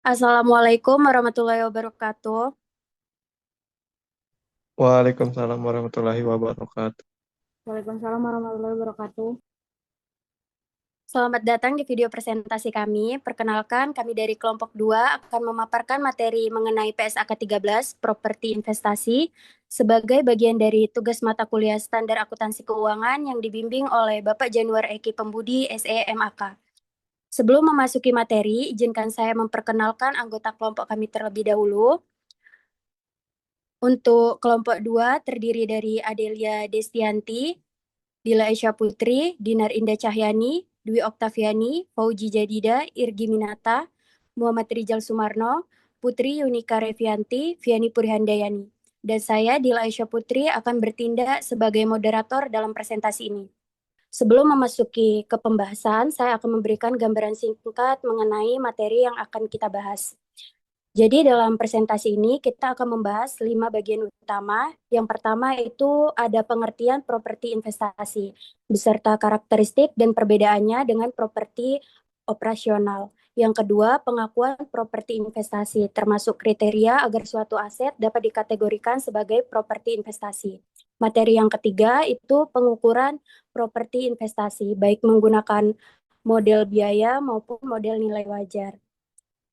Assalamualaikum warahmatullahi wabarakatuh. Waalaikumsalam warahmatullahi wabarakatuh. Waalaikumsalam warahmatullahi wabarakatuh. Selamat datang di video presentasi kami. Perkenalkan, kami dari kelompok 2 akan memaparkan materi mengenai PSAK 13, Properti Investasi, sebagai bagian dari tugas mata kuliah Standar Akuntansi Keuangan yang dibimbing oleh Bapak Januar Eki Pembudi, SEMAK. Sebelum memasuki materi, izinkan saya memperkenalkan anggota kelompok kami terlebih dahulu. Untuk kelompok 2 terdiri dari Adelia Destianti, Dila Esya Putri, Dinar Indah Cahyani, Dwi Oktaviani, Fauji Jadida, Irgi Minata, Muhammad Rizal Sumarno, Putri Yunika Revianti, Viani Purhandayani. Dan saya, Dila Esya Putri, akan bertindak sebagai moderator dalam presentasi ini. Sebelum memasuki ke pembahasan, saya akan memberikan gambaran singkat mengenai materi yang akan kita bahas. Jadi dalam presentasi ini kita akan membahas 5 bagian utama. Yang pertama itu ada pengertian properti investasi, beserta karakteristik dan perbedaannya dengan properti operasional. Yang kedua, pengakuan properti investasi, termasuk kriteria agar suatu aset dapat dikategorikan sebagai properti investasi. Materi yang ketiga itu pengukuran properti investasi, baik menggunakan model biaya maupun model nilai wajar.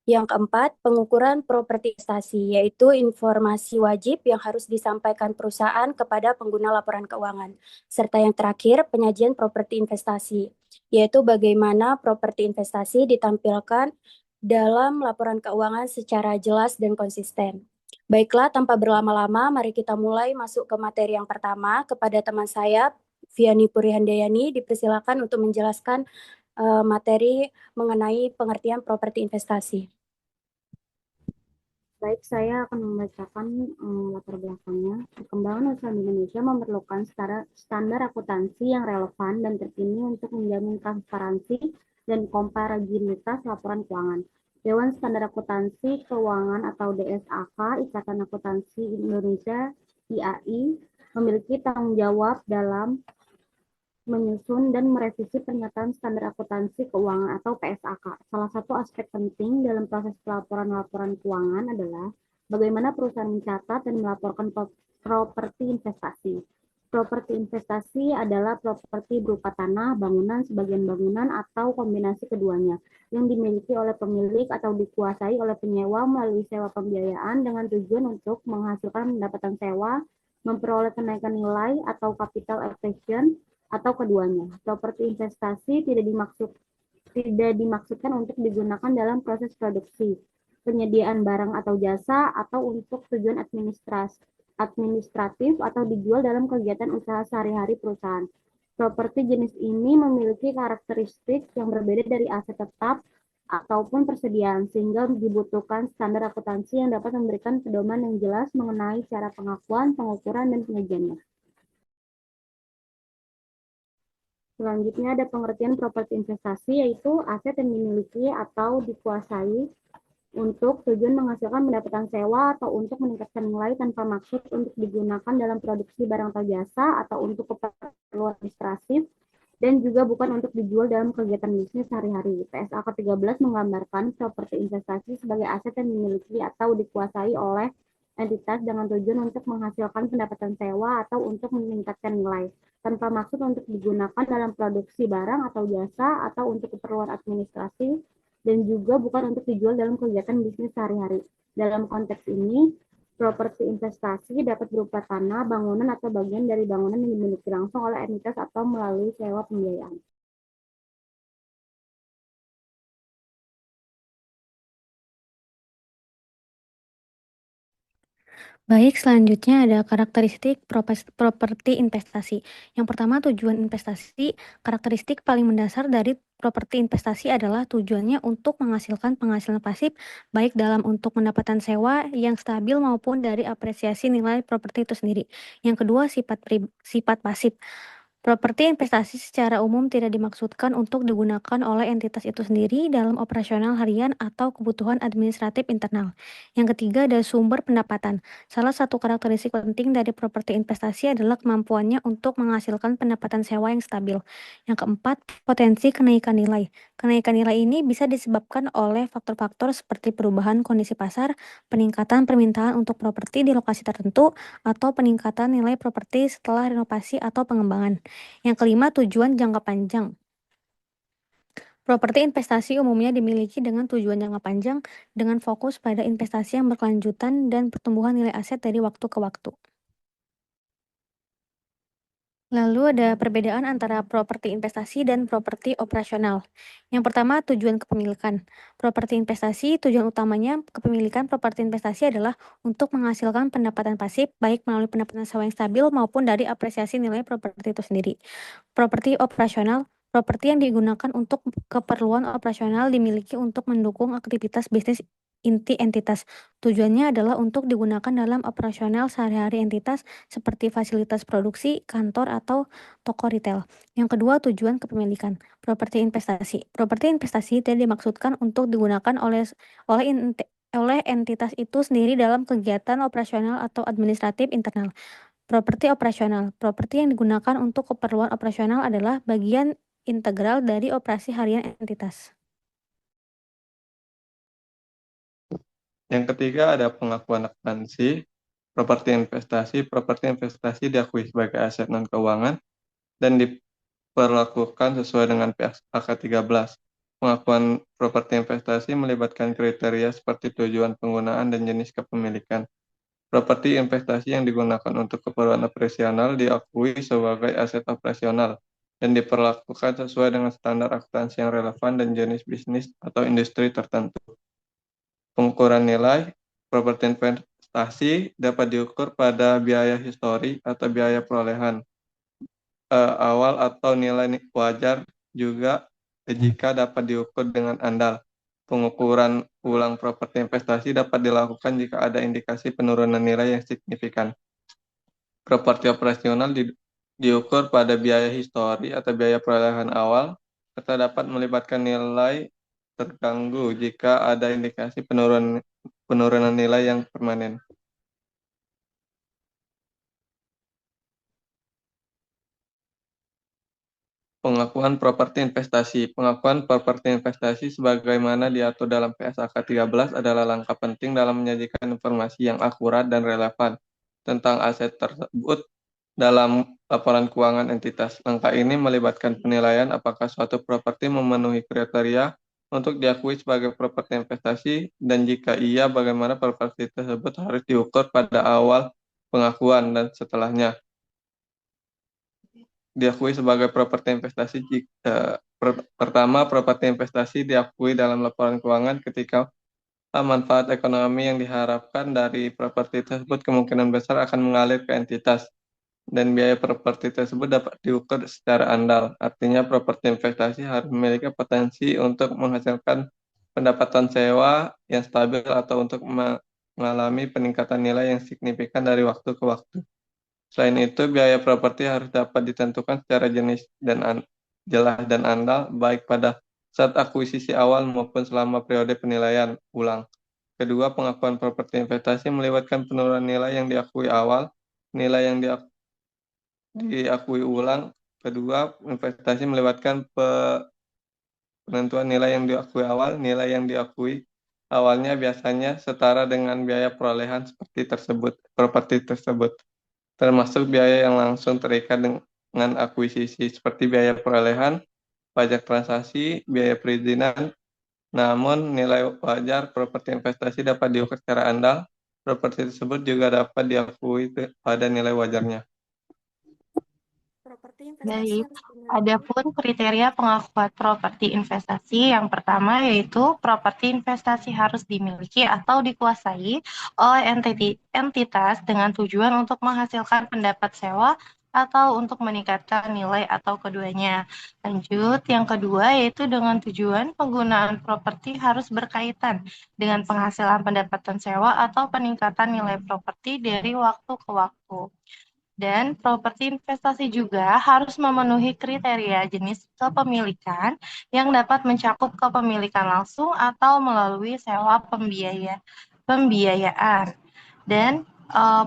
Yang keempat, pengukuran properti investasi, yaitu informasi wajib yang harus disampaikan perusahaan kepada pengguna laporan keuangan. Serta yang terakhir, penyajian properti investasi, yaitu bagaimana properti investasi ditampilkan dalam laporan keuangan secara jelas dan konsisten. Baiklah, tanpa berlama-lama, mari kita mulai masuk ke materi yang pertama. Kepada teman saya, Viani Purihandayani, dipersilakan untuk menjelaskan materi mengenai pengertian properti investasi. Baik, saya akan membacakan latar belakangnya. Perkembangan usaha di Indonesia memerlukan standar akuntansi yang relevan dan terkini untuk menjamin transparansi dan komparabilitas laporan keuangan. Dewan Standar Akuntansi Keuangan atau DSAK, Ikatan Akuntansi Indonesia, IAI, memiliki tanggung jawab dalam menyusun dan merevisi pernyataan standar akuntansi keuangan atau PSAK. Salah satu aspek penting dalam proses pelaporan-laporan keuangan adalah bagaimana perusahaan mencatat dan melaporkan properti investasi. Properti investasi adalah properti berupa tanah, bangunan, sebagian bangunan, atau kombinasi keduanya yang dimiliki oleh pemilik atau dikuasai oleh penyewa melalui sewa pembiayaan dengan tujuan untuk menghasilkan pendapatan sewa, memperoleh kenaikan nilai atau capital appreciation, atau keduanya. Properti investasi tidak dimaksudkan untuk digunakan dalam proses produksi, penyediaan barang atau jasa, atau untuk tujuan administratif atau dijual dalam kegiatan usaha sehari-hari perusahaan. Properti jenis ini memiliki karakteristik yang berbeda dari aset tetap ataupun persediaan, sehingga dibutuhkan standar akuntansi yang dapat memberikan pedoman yang jelas mengenai cara pengakuan, pengukuran, dan penyajiannya. Selanjutnya ada pengertian properti investasi, yaitu aset yang dimiliki atau dikuasai untuk tujuan menghasilkan pendapatan sewa atau untuk meningkatkan nilai tanpa maksud untuk digunakan dalam produksi barang atau jasa atau untuk keperluan administratif dan juga bukan untuk dijual dalam kegiatan bisnis sehari-hari. PSAK 13 menggambarkan properti investasi sebagai aset yang dimiliki atau dikuasai oleh entitas dengan tujuan untuk menghasilkan pendapatan sewa atau untuk meningkatkan nilai tanpa maksud untuk digunakan dalam produksi barang atau jasa atau untuk keperluan administrasi dan juga bukan untuk dijual dalam kegiatan bisnis sehari-hari. Dalam konteks ini, properti investasi dapat berupa tanah, bangunan, atau bagian dari bangunan yang dimiliki langsung oleh entitas atau melalui sewa pembiayaan. Baik, selanjutnya ada karakteristik properti investasi. Yang pertama, tujuan investasi. Karakteristik paling mendasar dari properti investasi adalah tujuannya untuk menghasilkan penghasilan pasif, baik dalam untuk pendapatan sewa yang stabil maupun dari apresiasi nilai properti itu sendiri. Yang kedua, sifat pasif. Properti investasi secara umum tidak dimaksudkan untuk digunakan oleh entitas itu sendiri dalam operasional harian atau kebutuhan administratif internal. Yang ketiga ada sumber pendapatan. Salah satu karakteristik penting dari properti investasi adalah kemampuannya untuk menghasilkan pendapatan sewa yang stabil. Yang keempat, potensi kenaikan nilai. Kenaikan nilai ini bisa disebabkan oleh faktor-faktor seperti perubahan kondisi pasar, peningkatan permintaan untuk properti di lokasi tertentu, atau peningkatan nilai properti setelah renovasi atau pengembangan. Yang kelima, tujuan jangka panjang. Properti investasi umumnya dimiliki dengan tujuan jangka panjang dengan fokus pada investasi yang berkelanjutan dan pertumbuhan nilai aset dari waktu ke waktu. Lalu ada perbedaan antara properti investasi dan properti operasional. Yang pertama, tujuan kepemilikan. Properti investasi, tujuan utamanya kepemilikan properti investasi adalah untuk menghasilkan pendapatan pasif, baik melalui pendapatan sewa yang stabil maupun dari apresiasi nilai properti itu sendiri. Properti operasional, properti yang digunakan untuk keperluan operasional dimiliki untuk mendukung aktivitas bisnis inti entitas. Tujuannya adalah untuk digunakan dalam operasional sehari-hari entitas seperti fasilitas produksi, kantor, atau toko retail. Yang kedua, tujuan kepemilikan. Properti investasi. Properti investasi tidak dimaksudkan untuk digunakan oleh entitas itu sendiri dalam kegiatan operasional atau administratif internal. Properti operasional. Properti yang digunakan untuk keperluan operasional adalah bagian integral dari operasi harian entitas. Yang ketiga ada pengakuan akuntansi, properti investasi diakui sebagai aset non-keuangan dan diperlakukan sesuai dengan PSAK 13. Pengakuan properti investasi melibatkan kriteria seperti tujuan penggunaan dan jenis kepemilikan. Properti investasi yang digunakan untuk keperluan operasional diakui sebagai aset operasional dan diperlakukan sesuai dengan standar akuntansi yang relevan dan jenis bisnis atau industri tertentu. Pengukuran nilai properti investasi dapat diukur pada biaya histori atau biaya perolehan awal atau nilai wajar juga jika dapat diukur dengan andal. Pengukuran ulang properti investasi dapat dilakukan jika ada indikasi penurunan nilai yang signifikan. Properti operasional diukur pada biaya histori atau biaya perolehan awal serta dapat melibatkan nilai terganggu jika ada indikasi penurunan nilai yang permanen. Pengakuan properti investasi. Pengakuan properti investasi sebagaimana diatur dalam PSAK 13 adalah langkah penting dalam menyajikan informasi yang akurat dan relevan tentang aset tersebut dalam laporan keuangan entitas. Langkah ini melibatkan penilaian apakah suatu properti memenuhi kriteria untuk diakui sebagai properti investasi, dan jika iya, bagaimana properti tersebut harus diukur pada awal pengakuan dan setelahnya. Diakui sebagai properti investasi pertama, properti investasi diakui dalam laporan keuangan ketika manfaat ekonomi yang diharapkan dari properti tersebut kemungkinan besar akan mengalir ke entitas, dan biaya properti tersebut dapat diukur secara andal. Artinya properti investasi harus memiliki potensi untuk menghasilkan pendapatan sewa yang stabil atau untuk mengalami peningkatan nilai yang signifikan dari waktu ke waktu. Selain itu, biaya properti harus dapat ditentukan secara jelas dan andal, baik pada saat akuisisi awal maupun selama periode penilaian ulang. Kedua, pengakuan properti investasi melibatkan penurunan nilai yang diakui awal, nilai yang diakui ulang. Kedua, investasi melibatkan penentuan nilai yang diakui awal, nilai yang diakui awalnya biasanya setara dengan biaya perolehan properti tersebut, termasuk biaya yang langsung terikat dengan akuisisi seperti biaya perolehan, pajak transaksi, biaya perizinan. Namun, nilai wajar properti investasi dapat diukur secara andal. Properti tersebut juga dapat diakui pada nilai wajarnya. Baik, adapun kriteria pengakuan properti investasi yang pertama yaitu properti investasi harus dimiliki atau dikuasai oleh entitas dengan tujuan untuk menghasilkan pendapat sewa atau untuk meningkatkan nilai atau keduanya. Lanjut, yang kedua yaitu dengan tujuan penggunaan properti harus berkaitan dengan penghasilan pendapatan sewa atau peningkatan nilai properti dari waktu ke waktu. Dan properti investasi juga harus memenuhi kriteria jenis kepemilikan yang dapat mencakup kepemilikan langsung atau melalui sewa pembiayaan. Dan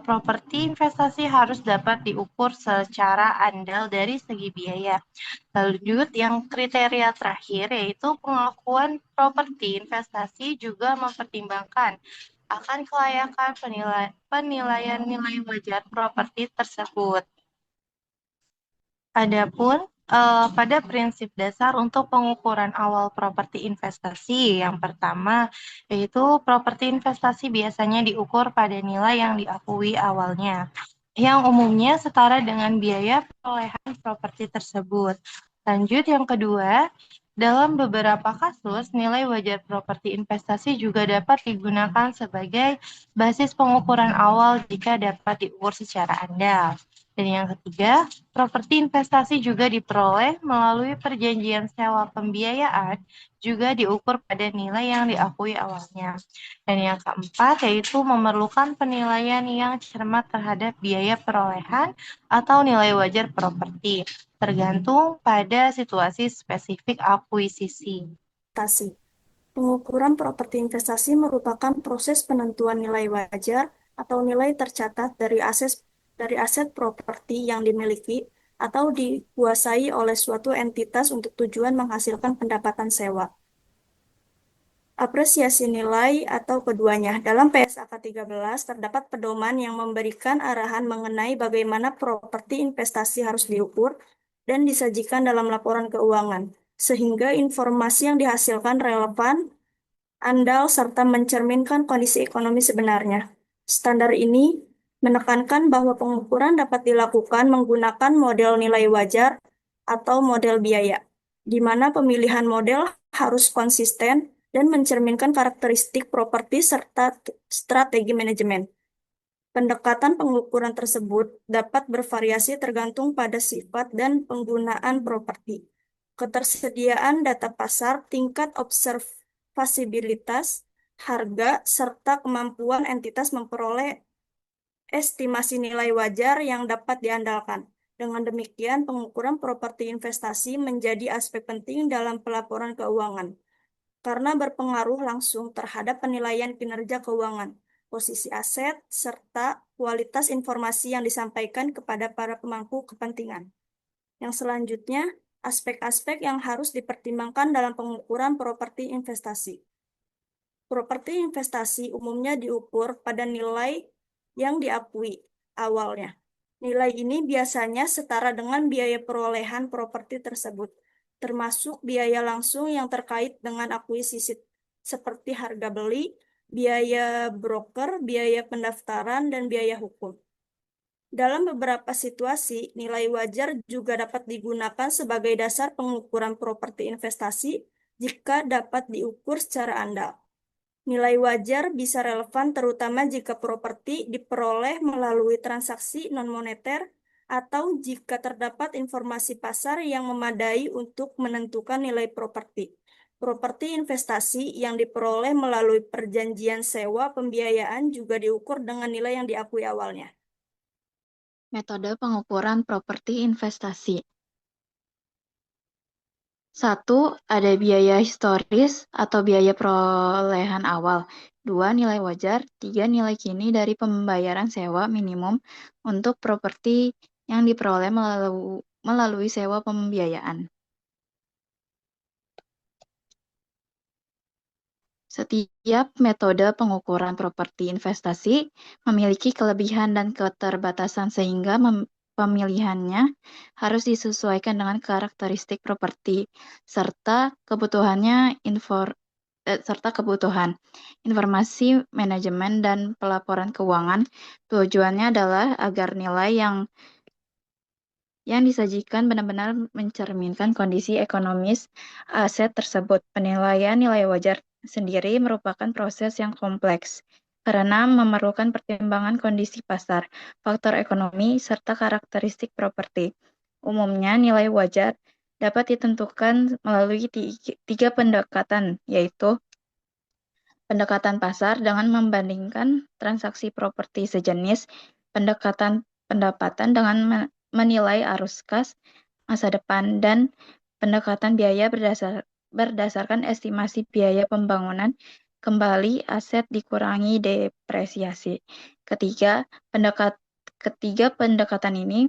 properti investasi harus dapat diukur secara andal dari segi biaya. Lanjut, yang kriteria terakhir yaitu pengakuan properti investasi juga mempertimbangkan akan kelayakan penilaian nilai wajar properti tersebut. Adapun pada prinsip dasar untuk pengukuran awal properti investasi, yang pertama yaitu properti investasi biasanya diukur pada nilai yang diakui awalnya, yang umumnya setara dengan biaya perolehan properti tersebut. Lanjut, yang kedua, dalam beberapa kasus, nilai wajar properti investasi juga dapat digunakan sebagai basis pengukuran awal jika dapat diukur secara andal. Dan yang ketiga, properti investasi juga diperoleh melalui perjanjian sewa pembiayaan, juga diukur pada nilai yang diakui awalnya. Dan yang keempat, yaitu memerlukan penilaian yang cermat terhadap biaya perolehan atau nilai wajar properti, tergantung pada situasi spesifik akuisisi. Pengukuran properti investasi merupakan proses penentuan nilai wajar atau nilai tercatat dari aset properti yang dimiliki atau dikuasai oleh suatu entitas untuk tujuan menghasilkan pendapatan sewa. Apresiasi nilai atau keduanya. Dalam PSAK 13 terdapat pedoman yang memberikan arahan mengenai bagaimana properti investasi harus diukur dan disajikan dalam laporan keuangan, sehingga informasi yang dihasilkan relevan, andal, serta mencerminkan kondisi ekonomi sebenarnya. Standar ini menekankan bahwa pengukuran dapat dilakukan menggunakan model nilai wajar atau model biaya, di mana pemilihan model harus konsisten dan mencerminkan karakteristik properti serta strategi manajemen. Pendekatan pengukuran tersebut dapat bervariasi tergantung pada sifat dan penggunaan properti, ketersediaan data pasar, tingkat observasibilitas, harga, serta kemampuan entitas memperoleh estimasi nilai wajar yang dapat diandalkan. Dengan demikian, pengukuran properti investasi menjadi aspek penting dalam pelaporan keuangan, karena berpengaruh langsung terhadap penilaian kinerja keuangan, posisi aset, serta kualitas informasi yang disampaikan kepada para pemangku kepentingan. Yang selanjutnya, aspek-aspek yang harus dipertimbangkan dalam pengukuran properti investasi. Properti investasi umumnya diukur pada nilai yang diakui awalnya. Nilai ini biasanya setara dengan biaya perolehan properti tersebut, termasuk biaya langsung yang terkait dengan akuisisi seperti harga beli, biaya broker, biaya pendaftaran, dan biaya hukum. Dalam beberapa situasi, nilai wajar juga dapat digunakan sebagai dasar pengukuran properti investasi jika dapat diukur secara andal. Nilai wajar bisa relevan terutama jika properti diperoleh melalui transaksi non-moneter atau jika terdapat informasi pasar yang memadai untuk menentukan nilai properti. Properti investasi yang diperoleh melalui perjanjian sewa pembiayaan juga diukur dengan nilai yang diakui awalnya. Metode pengukuran properti investasi. 1. Ada biaya historis atau biaya perolehan awal. 2. Nilai wajar. 3. Nilai kini dari pembayaran sewa minimum untuk properti yang diperoleh melalui sewa pembiayaan. Setiap metode pengukuran properti investasi memiliki kelebihan dan keterbatasan sehingga pemilihannya harus disesuaikan dengan karakteristik properti serta kebutuhan informasi manajemen dan pelaporan keuangan. Tujuannya adalah agar nilai yang disajikan benar-benar mencerminkan kondisi ekonomis aset tersebut. Penilaian nilai wajar sendiri merupakan proses yang kompleks karena memerlukan pertimbangan kondisi pasar, faktor ekonomi, serta karakteristik properti. Umumnya, nilai wajar dapat ditentukan melalui 3 pendekatan, yaitu pendekatan pasar dengan membandingkan transaksi properti sejenis, pendekatan pendapatan dengan menilai arus kas masa depan, dan pendekatan biaya berdasarkan estimasi biaya pembangunan kembali aset dikurangi depresiasi. Ketiga pendekatan ini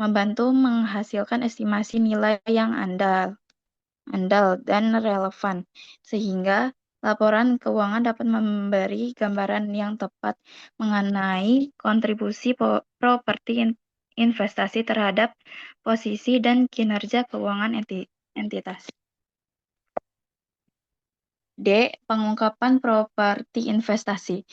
membantu menghasilkan estimasi nilai yang andal dan relevan, sehingga laporan keuangan dapat memberi gambaran yang tepat mengenai kontribusi properti investasi terhadap posisi dan kinerja keuangan entitas. D. Pengungkapan properti investasi.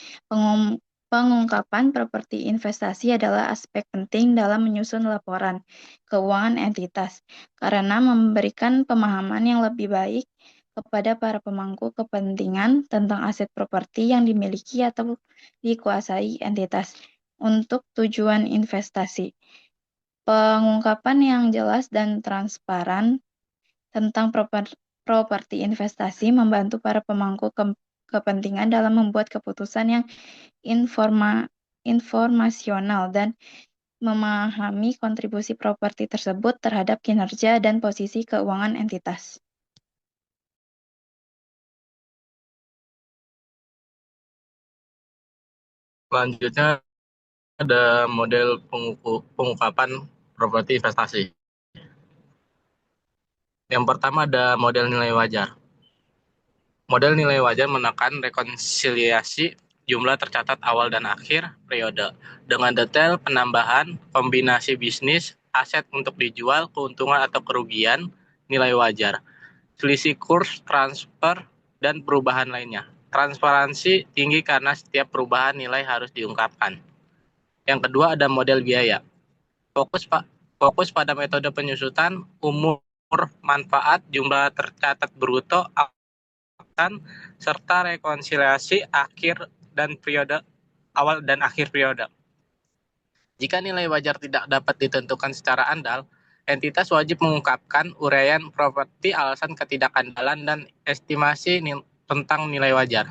Pengungkapan properti investasi adalah aspek penting dalam menyusun laporan keuangan entitas karena memberikan pemahaman yang lebih baik kepada para pemangku kepentingan tentang aset properti yang dimiliki atau dikuasai entitas untuk tujuan investasi. Pengungkapan yang jelas dan transparan tentang properti investasi membantu para pemangku kepentingan dalam membuat keputusan yang informasional dan memahami kontribusi properti tersebut terhadap kinerja dan posisi keuangan entitas. Selanjutnya ada model pengungkapan properti investasi. Yang pertama ada model nilai wajar. Model nilai wajar menekan rekonsiliasi jumlah tercatat awal dan akhir periode dengan detail penambahan, kombinasi bisnis, aset untuk dijual, keuntungan atau kerugian, nilai wajar, selisih kurs, transfer, dan perubahan lainnya. Transparansi tinggi karena setiap perubahan nilai harus diungkapkan. Yang kedua ada model biaya. Fokus pada metode penyusutan, umur, manfaat, jumlah tercatat bruto, serta rekonsiliasi akhir dan periode awal dan akhir periode. Jika nilai wajar tidak dapat ditentukan secara andal, entitas wajib mengungkapkan uraian properti, alasan ketidakandalan, dan estimasi tentang nilai wajar.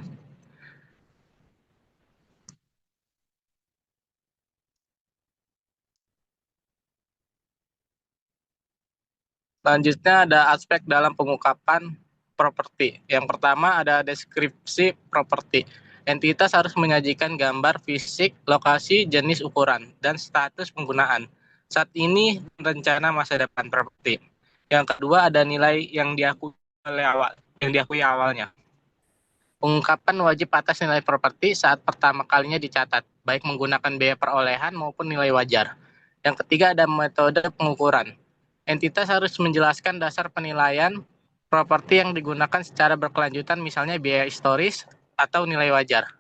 Selanjutnya ada aspek dalam pengungkapan properti. Yang pertama ada deskripsi properti. Entitas harus menyajikan gambar fisik, lokasi, jenis ukuran, dan status penggunaan saat ini rencana masa depan properti. Yang kedua ada nilai yang diakui awalnya. Pengungkapan wajib atas nilai properti saat pertama kalinya dicatat, baik menggunakan biaya perolehan maupun nilai wajar. Yang ketiga ada metode pengukuran. Entitas harus menjelaskan dasar penilaian properti yang digunakan secara berkelanjutan, misalnya biaya historis atau nilai wajar.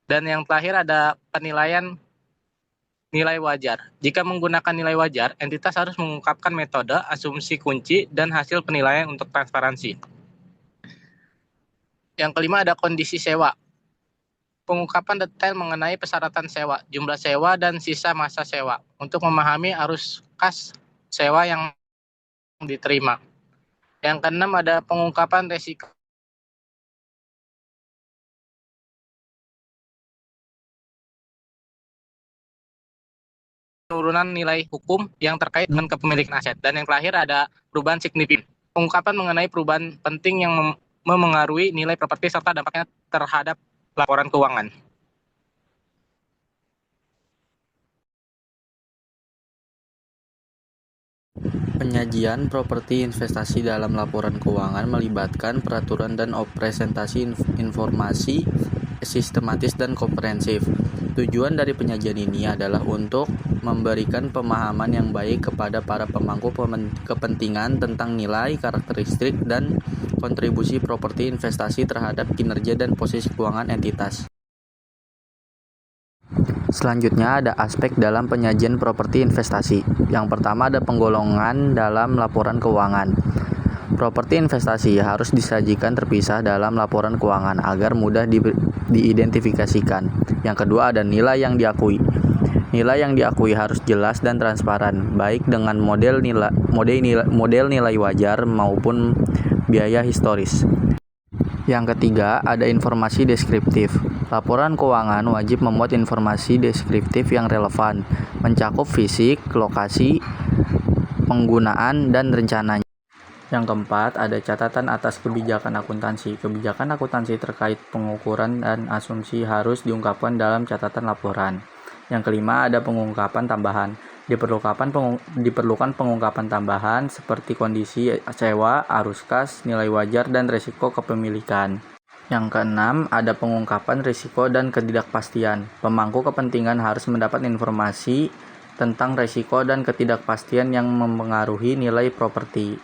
Dan yang terakhir ada penilaian nilai wajar. Jika menggunakan nilai wajar, entitas harus mengungkapkan metode, asumsi kunci, dan hasil penilaian untuk transparansi. Yang kelima ada kondisi sewa. Pengungkapan detail mengenai persyaratan sewa, jumlah sewa, dan sisa masa sewa untuk memahami arus kas sewa yang diterima. Yang keenam ada pengungkapan resiko. Penurunan nilai hukum yang terkait dengan kepemilikan aset. Dan yang terakhir ada perubahan signifikan. Pengungkapan mengenai perubahan penting yang memengaruhi nilai properti serta dampaknya terhadap laporan keuangan. Penyajian properti investasi dalam laporan keuangan melibatkan peraturan dan presentasi informasi sistematis dan komprehensif. Tujuan dari penyajian ini adalah untuk memberikan pemahaman yang baik kepada para pemangku kepentingan tentang nilai, karakteristik, dan kontribusi properti investasi terhadap kinerja dan posisi keuangan entitas. Selanjutnya ada aspek dalam penyajian properti investasi. Yang pertama ada penggolongan dalam laporan keuangan. Properti investasi harus disajikan terpisah dalam laporan keuangan agar mudah diidentifikasikan. Yang kedua ada nilai yang diakui. Nilai yang diakui harus jelas dan transparan, baik dengan model nilai wajar maupun biaya historis. Yang ketiga, ada informasi deskriptif. Laporan keuangan wajib memuat informasi deskriptif yang relevan, mencakup fisik, lokasi, penggunaan, dan rencananya. Yang keempat, ada catatan atas kebijakan akuntansi. Kebijakan akuntansi terkait pengukuran dan asumsi harus diungkapkan dalam catatan laporan. Yang kelima, ada pengungkapan tambahan. Diperlukan pengungkapan tambahan seperti kondisi sewa, arus kas, nilai wajar, dan risiko kepemilikan. Yang keenam, ada pengungkapan risiko dan ketidakpastian. Pemangku kepentingan harus mendapat informasi tentang risiko dan ketidakpastian yang mempengaruhi nilai properti.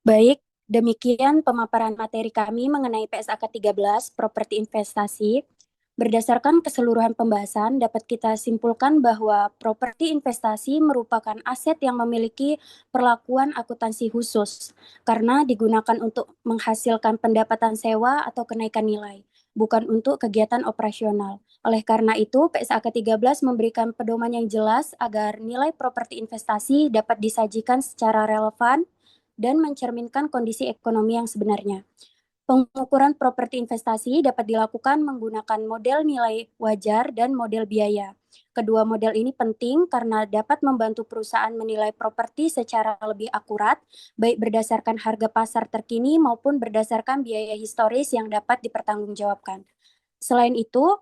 Baik, demikian pemaparan materi kami mengenai PSAK 13, Properti Investasi. Berdasarkan keseluruhan pembahasan, dapat kita simpulkan bahwa properti investasi merupakan aset yang memiliki perlakuan akuntansi khusus, karena digunakan untuk menghasilkan pendapatan sewa atau kenaikan nilai, bukan untuk kegiatan operasional. Oleh karena itu, PSAK 13 memberikan pedoman yang jelas agar nilai properti investasi dapat disajikan secara relevan dan mencerminkan kondisi ekonomi yang sebenarnya. Pengukuran properti investasi dapat dilakukan menggunakan model nilai wajar dan model biaya. Kedua model ini penting karena dapat membantu perusahaan menilai properti secara lebih akurat, baik berdasarkan harga pasar terkini maupun berdasarkan biaya historis yang dapat dipertanggungjawabkan. Selain itu,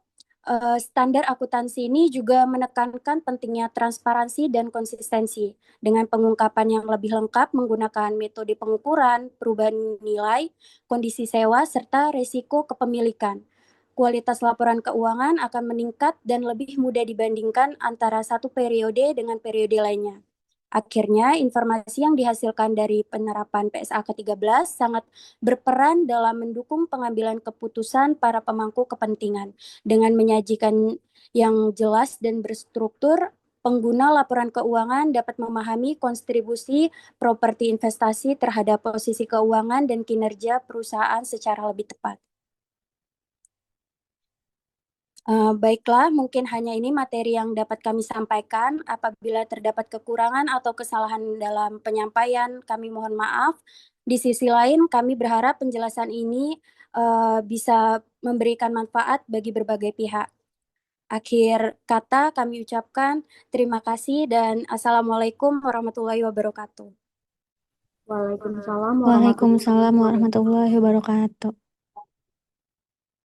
standar akuntansi ini juga menekankan pentingnya transparansi dan konsistensi dengan pengungkapan yang lebih lengkap menggunakan metode pengukuran, perubahan nilai, kondisi sewa, serta risiko kepemilikan. Kualitas laporan keuangan akan meningkat dan lebih mudah dibandingkan antara satu periode dengan periode lainnya. Akhirnya, informasi yang dihasilkan dari penerapan PSAK 13 sangat berperan dalam mendukung pengambilan keputusan para pemangku kepentingan. Dengan menyajikan yang jelas dan berstruktur, pengguna laporan keuangan dapat memahami kontribusi properti investasi terhadap posisi keuangan dan kinerja perusahaan secara lebih tepat. Baiklah, mungkin hanya ini materi yang dapat kami sampaikan. Apabila terdapat kekurangan atau kesalahan dalam penyampaian, kami mohon maaf. Di sisi lain, kami berharap penjelasan ini bisa memberikan manfaat bagi berbagai pihak. Akhir kata kami ucapkan terima kasih dan Assalamualaikum warahmatullahi wabarakatuh. Waalaikumsalam Waalaikumsalam warahmatullahi wabarakatuh.